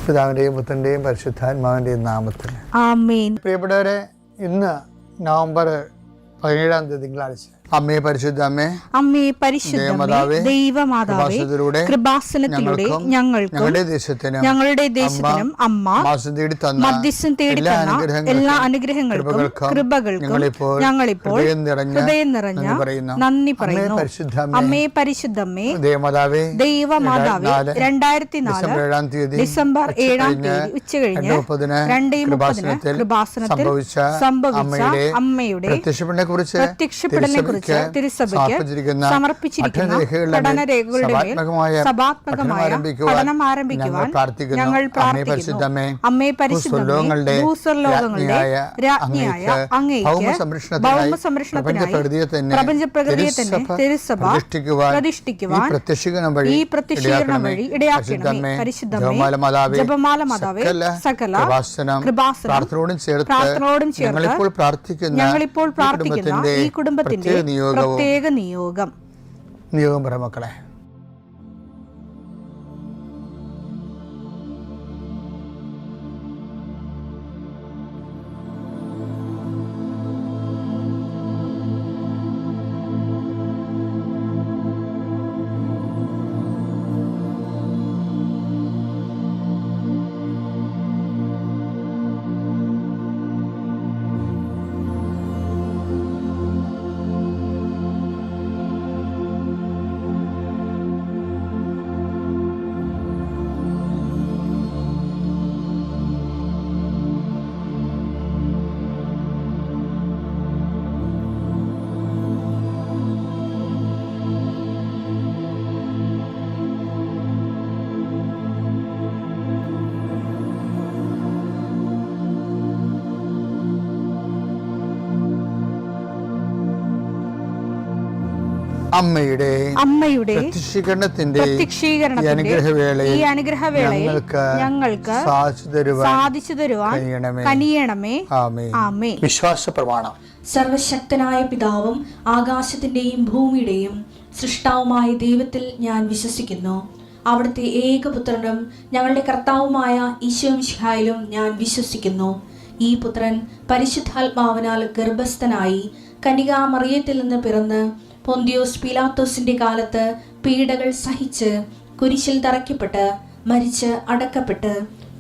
പിതാവിൻ്റെയും പുത്രൻ്റെയും പരിശുദ്ധാത്മാവിൻ്റെയും നാമത്തിൽ ആമേൻ. പ്രിയപ്പെട്ടവരെ, ഇന്ന് നവംബർ 17 തിങ്കളാഴ്ച. അമ്മേ പരിശുദ്ധ അമ്മേ, അമ്മേ പരിശുദ്ധമേ, ദൈവമാതാവേ, കൃപാസനത്തിലൂടെ ഞങ്ങളുടെ ദേശത്തിനും അമ്മ മധ്യസ്ഥം തേടി തന്ന എല്ലാ അനുഗ്രഹങ്ങൾക്കും കൃപകൾക്കും ഞങ്ങളിപ്പോൾ ഹൃദയം നിറഞ്ഞ നന്ദി പറയുന്നു. അമ്മേ പരിശുദ്ധമേ, ദൈവമാതാവേ, 2004 ഡിസംബർ 7 ഉച്ചകഴിഞ്ഞ് 2:30 കൃപാസനത്തിൽ സംഭവിച്ച അമ്മയുടെ പ്രത്യക്ഷപ്പെടലിനെ കുറിച്ച് തിരുസഭയ്ക്ക് സമർപ്പിച്ചിരിക്കുന്ന പഠനരേഖകളുടെ മേൽ സഭാത്മകമായ പഠനം ആരംഭിക്കുവാൻ ഞങ്ങൾ പ്രാർത്ഥിക്കുന്നു. അമ്മേ പരിശുദ്ധമേ, ഭൂസ്വർലോകങ്ങളുടെ രാജ്ഞിയായ അങ്ങേയ്ക്ക് ഭൗമസംരക്ഷണത്തിനായി പ്രപഞ്ചപ്രകൃതിയെ തന്നെ തിരുസഭ പ്രതിഷ്ഠിക്കുവാൻ ഈ പ്രത്യക്ഷീകരണം വഴി ഇടയാക്കണമേ. പരിശുദ്ധമേ, ജപമാല മാതാവേ, സകല കൃപാസനം പ്രാർത്ഥനയോടും ചേർത്ത് ഞങ്ങളിപ്പോൾ പ്രാർത്ഥിക്കുന്ന ഈ കുടുംബത്തിന്റെ പ്രത്യേക നിയോഗം മക്കളെ. അമ്മയുടെ പ്രത്യക്ഷീകരണത്തിന്റെ ഈ അനുഗ്രഹവേളയിൽ ഞങ്ങൾക്ക് സാധിച്ചു തരുവാൻ കനിയണമേ. ആമേൻ. വിശ്വാസ പ്രമാണം. സർവശക്തനായ പിതാവും ആകാശത്തിന്റെയും ഭൂമിയുടെയും സൃഷ്ടാവുമായ ദൈവത്തിൽ ഞാൻ വിശ്വസിക്കുന്നു. അവിടുത്തെ ഏകപുത്രനും ഞങ്ങളുടെ കർത്താവുമായ ഈശോമിശിഹായിലും ഞാൻ വിശ്വസിക്കുന്നു. ഈ പുത്രൻ പരിശുദ്ധാത്മാവിനാൽ ഗർഭസ്ഥനായി കന്യകാമറിയത്തിൽ നിന്ന് പിറന്ന് പൊന്തിയോസ് പീലാത്തോസിന്റെ കാലത്ത് പീഡകൾ സഹിച്ച് കുരിശിൽ തറയ്ക്കപ്പെട്ട് മരിച്ച് അടക്കപ്പെട്ട്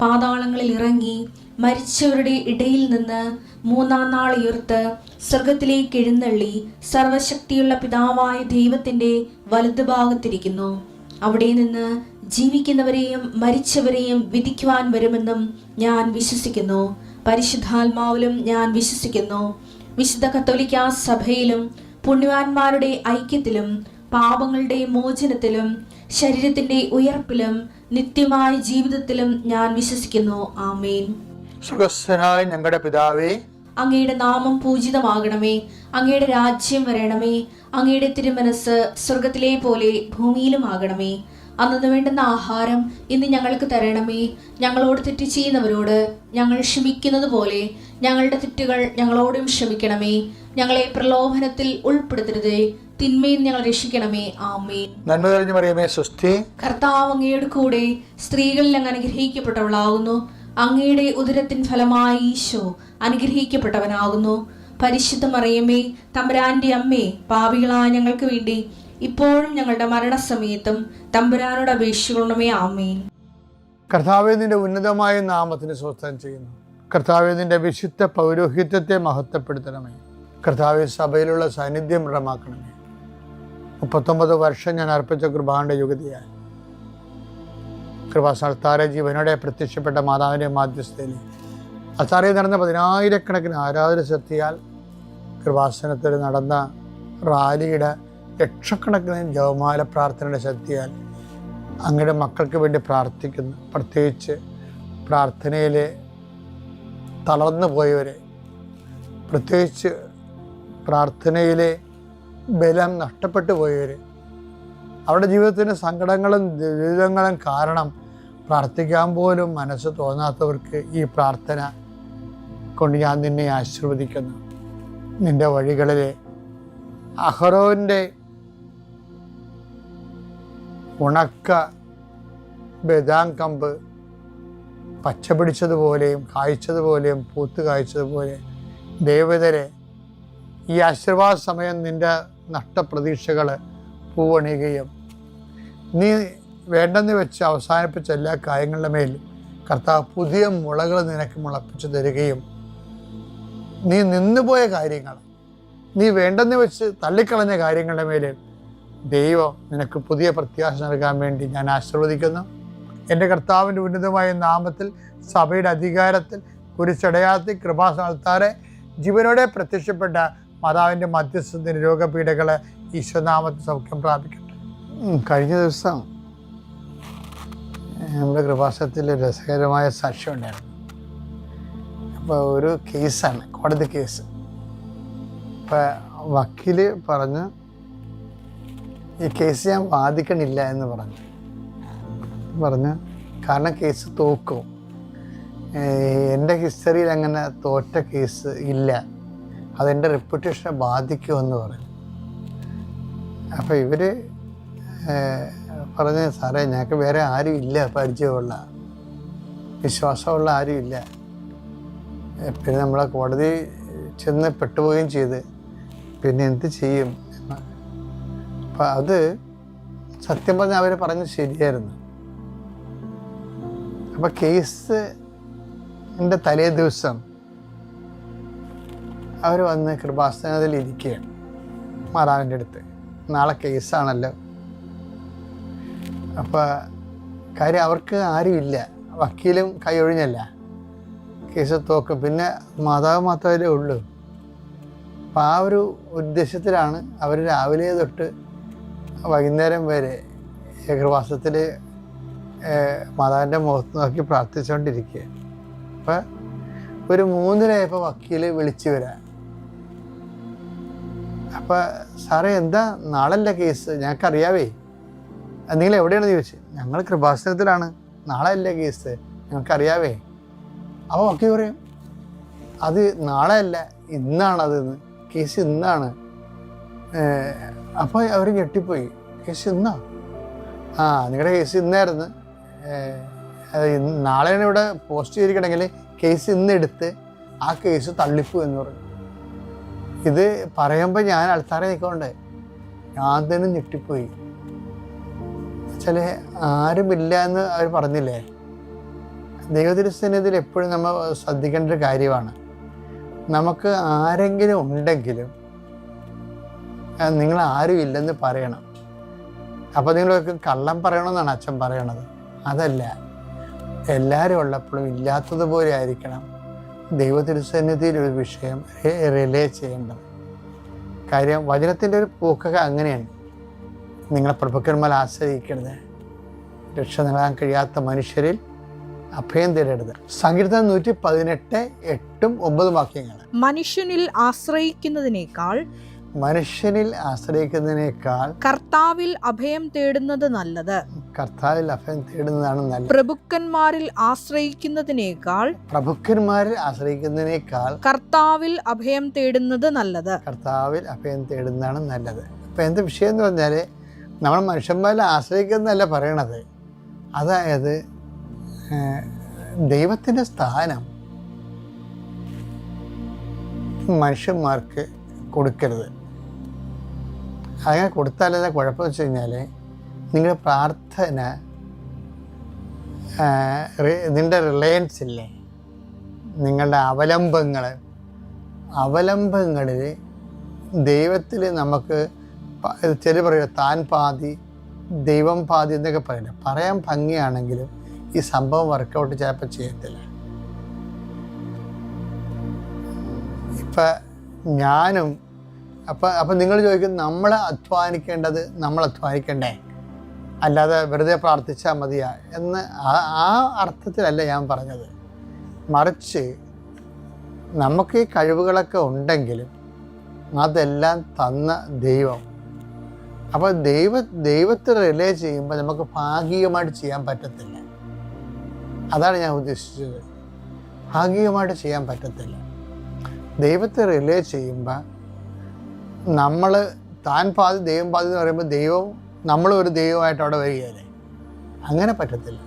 പാതാളങ്ങളിൽ ഇറങ്ങി മരിച്ചവരുടെ ഇടയിൽ നിന്ന് 3-ാം നാൾ ഉയർത്ത് സ്വർഗത്തിലേക്ക് എഴുന്നള്ളി സർവശക്തിയുള്ള പിതാവായ ദൈവത്തിന്റെ വലതുഭാഗത്തിരിക്കുന്നു. അവിടെ നിന്ന് ജീവിക്കുന്നവരെയും മരിച്ചവരെയും വിധിക്കുവാൻ വരുമെന്നും ഞാൻ വിശ്വസിക്കുന്നു. പരിശുദ്ധാത്മാവിലും ഞാൻ വിശ്വസിക്കുന്നു. വിശുദ്ധ കത്തോലിക്കാ സഭയിലും പുണ്യവാന്മാരുടെ ഐക്യത്തിലും പാപങ്ങളുടെ മോചനത്തിലും ശരീരത്തിന്റെ ഉയർപ്പിലും നിത്യമായ ജീവിതത്തിലും ഞാൻ വിശ്വസിക്കുന്നു. ആമേൻ. സുഖസ്ഥനായ ഞങ്ങളുടെ പിതാവേ, അങ്ങയുടെ നാമം പൂജിതമാകണമേ. അങ്ങയുടെ രാജ്യം വരണമേ. അങ്ങയുടെ തിരുമനസ് സ്വർഗത്തിലെ പോലെ ഭൂമിയിലും ആകണമേ. അന്നു വേണ്ടുന്ന ആഹാരം ഇന്ന് ഞങ്ങൾക്ക് തരണമേ. ഞങ്ങളോട് തെറ്റ് ചെയ്യുന്നവരോട് ഞങ്ങൾ ക്ഷമിക്കുന്നത് പോലെ ഞങ്ങളുടെ തെറ്റുകൾ ഞങ്ങളോടും ക്ഷമിക്കണമേ. ഞങ്ങളെ പ്രലോഭനത്തിൽ ഉൾപ്പെടുത്തരുതേ, തിന്മയിൽ ഞങ്ങൾ രക്ഷിക്കണമേ. ആമേൻ. നന്മ നിറഞ്ഞ മറിയമേ, സ്വസ്തി. കർത്താവ് അങ്ങയുടെ കൂടെ സ്ത്രീകളിൽ അങ്ങ് അനുഗ്രഹിക്കപ്പെട്ടവളാകുന്നു. അങ്ങയുടെ ഉദരത്തിൻ ഫലമായി ഈശോ അനുഗ്രഹിക്കപ്പെട്ടവനാകുന്നു. പരിശുദ്ധ മറിയമേ, തമ്പുരാന്റെ അമ്മേ, പാപികളായ ഞങ്ങൾക്ക് വേണ്ടി ഇപ്പോഴും ഞങ്ങളുടെ മരണസമയത്തും തമ്പുരാനോട് അപേക്ഷിക്കണമേ. ആമേൻ. കർത്താവേ, നിന്റെ ഉന്നതമായ നാമത്തിന് സ്വസ്ഥം ചെയ്യുന്നു. കർത്താവേ, നിന്റെ വിശുദ്ധ പൗരോഹിത്യത്തെ മഹത്വപ്പെടുത്തണമേ. കർത്താവേ, സഭയിലുള്ള സാന്നിധ്യം ദൃഢമാക്കണമേ. 39 വർഷം ഞാൻ അർപ്പിച്ച കൃപാന്റെ യുഗതിയായി കൃപാസ്ഥാന ജീവനോടെ പ്രത്യക്ഷപ്പെട്ട മാതാവിൻ്റെ മാധ്യസ്ഥയിൽ അത്താറയിൽ നടന്ന 10,000-കണക്കിന് ആരാധന ശക്തിയാൽ കൃപാസനത്തിൽ നടന്ന റാലിയുടെ ലക്ഷക്കണക്കിന് ജപമാല പ്രാർത്ഥനയുടെ ശക്തിയാൽ അങ്ങയുടെ മക്കൾക്ക് വേണ്ടി പ്രാർത്ഥിക്കുന്നു. പ്രത്യേകിച്ച് പ്രാർത്ഥനയിൽ തളർന്നു പോയവരെ, പ്രത്യേകിച്ച് പ്രാർത്ഥനയിലെ ബലം നഷ്ടപ്പെട്ടു പോയവർ, അവരുടെ ജീവിതത്തിന് സങ്കടങ്ങളും ദുരിതങ്ങളും കാരണം പ്രാർത്ഥിക്കാൻ പോലും മനസ്സ് തോന്നാത്തവർക്ക് ഈ പ്രാർത്ഥന കൊണ്ട് ഞാൻ നിന്നെ ആശീർവദിക്കുന്നു. നിൻ്റെ വഴികളിൽ അഹരോൻ്റെ ഉണക്ക ബദാം കമ്പ് പച്ച പിടിച്ചതുപോലെയും കായ്ച്ചതുപോലെയും പൂത്ത് കായ്ച്ചതുപോലെ ദൈവതരെ ഈ ആശീർവാദ സമയം നിൻ്റെ നഷ്ടപ്രതീക്ഷകൾ പൂവണിയുകയും നീ വേണ്ടെന്ന് വെച്ച് അവസാനിപ്പിച്ച എല്ലാ കാര്യങ്ങളുടെ മേൽ കർത്താവ് പുതിയ മുളകൾ നിനക്ക് മുളപ്പിച്ചു തരികയും നീ നിന്നുപോയ കാര്യങ്ങൾ, നീ വേണ്ടെന്ന് വെച്ച് തള്ളിക്കളഞ്ഞ കാര്യങ്ങളുടെ മേൽ ദൈവം നിനക്ക് പുതിയ പ്രത്യാശ നൽകാൻ വേണ്ടി ഞാൻ ആശീർവദിക്കുന്നു. എൻ്റെ കർത്താവിൻ്റെ ഉന്നതമായ നാമത്തിൽ സഭയുടെ അധികാരത്തിൽ കുരിശടയാളത്തിൽ കൃപാസ്ഥാനത്താറെ ജീവനോടെ പ്രത്യക്ഷപ്പെട്ട മാതാവിൻ്റെ മധ്യസ്ഥ രോഗപീഠകൾ ഈശ്വരനാമത്തിൽ സൗഖ്യം പ്രാപിക്കട്ടെ. കഴിഞ്ഞ ദിവസം നമ്മുടെ കൃപാസനത്തിൽ രസകരമായ സാക്ഷ്യം ഉണ്ടായിരുന്നു. അപ്പോൾ ഒരു കേസാണ്, കോടതി കേസ്. അപ്പം വക്കീൽ പറഞ്ഞു ഈ കേസ് ഞാൻ വാദിക്കണില്ല എന്ന് പറഞ്ഞു കാരണം കേസ് തോക്കും, എൻ്റെ ഹിസ്റ്ററിയിൽ അങ്ങനെ തോറ്റ കേസ് ഇല്ല, അതെൻ്റെ റെപ്യൂട്ടേഷനെ ബാധിക്കുമെന്ന് പറഞ്ഞു. അപ്പോൾ ഇവർ പറഞ്ഞ് സാറേ ഞങ്ങൾക്ക് വേറെ ആരും ഇല്ല, പരിചയമുള്ള വിശ്വാസമുള്ള ആരും ഇല്ല. പിന്നെ നമ്മളെ കോടതി ചെന്ന് പെട്ടുപോവുകയും ചെയ്ത് പിന്നെ എന്ത് ചെയ്യും. അപ്പം അത് സത്യം പറഞ്ഞാൽ അവർ പറഞ്ഞത് ശരിയായിരുന്നു. അപ്പം കേസിൻ്റെ തലേ ദിവസം അവർ വന്ന് കൃപാസനത്തിൽ ഇരിക്കുകയാണ് മാതാവിൻ്റെ അടുത്ത്. നാളെ കേസാണല്ലോ. അപ്പോൾ കാര്യം അവർക്ക് ആരുമില്ല, വക്കീലും കൈ ഒഴിഞ്ഞല്ല, കേസ് തോക്കും, പിന്നെ മാതാവ് മാത്രമേ ഉള്ളൂ. അപ്പം ആ ഒരു ഉദ്ദേശത്തിലാണ് അവർ രാവിലെ തൊട്ട് വൈകുന്നേരം വരെ കൃപാസനത്തിൽ മാതാവിൻ്റെ മുഖത്ത് നോക്കി പ്രാർത്ഥിച്ചുകൊണ്ടിരിക്കുക. അപ്പം ഒരു 3:30 വക്കീൽ വിളിച്ചു വരാൻ. അപ്പം സാറേ എന്താ നാളല്ല കേസ്, ഞങ്ങൾക്കറിയാവേ, നിങ്ങൾ എവിടെയാണെന്ന് ചോദിച്ചു. ഞങ്ങൾ കൃപാസനത്തിലാണ്, നാളെ അല്ലേ കേസ്, ഞങ്ങൾക്കറിയാവേ. അപ്പോൾ വക്കീൽ പറയും അത് നാളെ അല്ല ഇന്നാണത്, കേസ് ഇന്നാണ്. അപ്പോൾ അവർ ഞെട്ടിപ്പോയി, കേസ് ഇന്നാ? ആ നിങ്ങളുടെ കേസ് ഇന്നായിരുന്നു, നാളെയാണ് ഇവിടെ പോസ്റ്റ് ചെയ്തിരിക്കണമെങ്കിൽ കേസ് ഇന്നെടുത്ത് ആ കേസ് തള്ളിപ്പോ എന്ന് പറഞ്ഞു. ഇത് പറയുമ്പോൾ ഞാൻ ആൾക്കാരെ നിൽക്കൊണ്ട് ഞാൻ തന്നെ ഞെട്ടിപ്പോയി. ചില ആരുമില്ല എന്ന് അവർ പറഞ്ഞില്ലേ. ദൈവത്തിരുസന്നിധിയിൽ എപ്പോഴും നമ്മൾ ശ്രദ്ധിക്കേണ്ട ഒരു കാര്യമാണ്, നമുക്ക് ആരെങ്കിലും ഉണ്ടെങ്കിലും നിങ്ങൾ ആരും ഇല്ലെന്ന് പറയണം. അപ്പോൾ നിങ്ങൾക്ക് കള്ളം പറയണമെന്നാണ് അച്ഛൻ പറയണത്. അതല്ല, എല്ലാവരും ഉള്ളപ്പോഴും ഇല്ലാത്തതുപോലെ ആയിരിക്കണം ദൈവത്തിരുസന്നിധിയിൽ ഒരു വിഷയം റിലേ ചെയ്യേണ്ടത്. കാര്യം വചനത്തിൻ്റെ ഒരു പോക്കൊക്കെ അങ്ങനെയാണ്. നിങ്ങളെ പ്രഭുക്കന്മാർ ആശ്രയിക്കരുത്, രക്ഷ നേടാൻ കഴിയാത്ത മനുഷ്യരിൽ അഭയം തേടരുത്. സങ്കീർത്തനം 118 8 9 വാക്യങ്ങൾ. മനുഷ്യനിൽ ആശ്രയിക്കുന്നതിനേക്കാൾ കർത്താവിൽ അഭയം തേടുന്നത് നല്ലത്. കർത്താവിൽ അഭയം തേടുന്നതാണ് നല്ലത്. പ്രഭുക്കന്മാരിൽ ആശ്രയിക്കുന്നതിനേക്കാൾ കർത്താവിൽ അഭയം തേടുന്നത് നല്ലത്. കർത്താവിൽ അഭയം തേടുന്നതാണ് നല്ലത്. ഇപ്പം എന്ത് വിഷയം എന്ന് പറഞ്ഞാൽ നമ്മൾ മനുഷ്യന്മാരിൽ ആശ്രയിക്കുന്നതല്ല പറയണത്. അതായത് ദൈവത്തിൻ്റെ സ്ഥാനം മനുഷ്യന്മാർക്ക് കൊടുക്കരുത്. അങ്ങനെ കൊടുത്താലെന്താ കുഴപ്പമെന്ന് വെച്ച് കഴിഞ്ഞാൽ നിങ്ങളുടെ പ്രാർത്ഥന, നിങ്ങളുടെ റിലയൻസ് ഇല്ലേ, നിങ്ങളുടെ അവലംബങ്ങളിൽ ദൈവത്തിൽ നമുക്ക് ചില പറയുക താൻ പാതി ദൈവം പാതി എന്നൊക്കെ പറയില്ല. പറയാൻ ഭംഗിയാണെങ്കിലും ഈ സംഭവം വർക്കൗട്ട് ചിലപ്പോൾ ചെയ്യത്തില്ല. ഇപ്പം ഞാനും അപ്പം നിങ്ങൾ ചോദിക്കും നമ്മൾ അധ്വാനിക്കണ്ടേ, അല്ലാതെ വെറുതെ പ്രാർത്ഥിച്ചാൽ മതിയാ എന്ന് ആ അർത്ഥത്തിലല്ല ഞാൻ പറഞ്ഞത്. മറിച്ച് നമുക്ക് ഈ കഴിവുകളൊക്കെ ഉണ്ടെങ്കിലും അതെല്ലാം തന്ന ദൈവം. അപ്പോൾ ദൈവത്തെ റിലേ ചെയ്യുമ്പോൾ നമുക്ക് ഭാഗികമായിട്ട് ചെയ്യാൻ പറ്റത്തില്ല. അതാണ് ഞാൻ ഉദ്ദേശിച്ചത്. ഭാഗികമായിട്ട് ചെയ്യാൻ പറ്റത്തില്ല. ദൈവത്തെ റിലേ ചെയ്യുമ്പോൾ നമ്മൾ താൻ പാതി ദൈവം പാതി എന്ന് പറയുമ്പോൾ ദൈവവും നമ്മളൊരു ദൈവമായിട്ട് അവിടെ വരികയല്ലേ. അങ്ങനെ പറ്റത്തില്ല.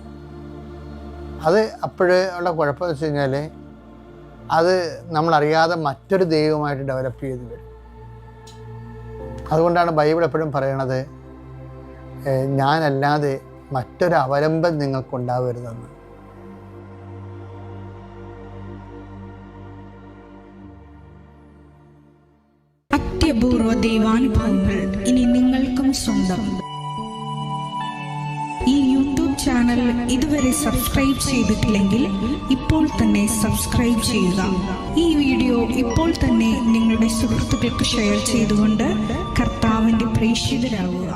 അത് അപ്പോഴേ ഉള്ള കുഴപ്പമെന്ന് വെച്ച് കഴിഞ്ഞാൽ അത് നമ്മളറിയാതെ മറ്റൊരു ദൈവമായിട്ട് ഡെവലപ്പ് ചെയ്ത് വരും. അതുകൊണ്ടാണ് ബൈബിൾ എപ്പോഴും പറയണത്, ഞാനല്ലാതെ മറ്റൊരു അവലംബം നിങ്ങൾക്കുണ്ടാവരുതെന്ന്. അത്യപൂർവ ദൈവാനുഭവങ്ങൾ ഇനി നിങ്ങൾക്കും സ്വന്തം. ഈ യൂട്യൂബ് ചാനൽ ഇതുവരെ സബ്സ്ക്രൈബ് ചെയ്തിട്ടില്ലെങ്കിൽ ഇപ്പോൾ തന്നെ സബ്സ്ക്രൈബ് ചെയ്യുക. ഈ വീഡിയോ ഇപ്പോൾ തന്നെ നിങ്ങളുടെ സുഹൃത്തുക്കൾക്ക് ഷെയർ ചെയ്തുകൊണ്ട് കർത്താവിൻ്റെ പ്രേക്ഷിതരാകുക.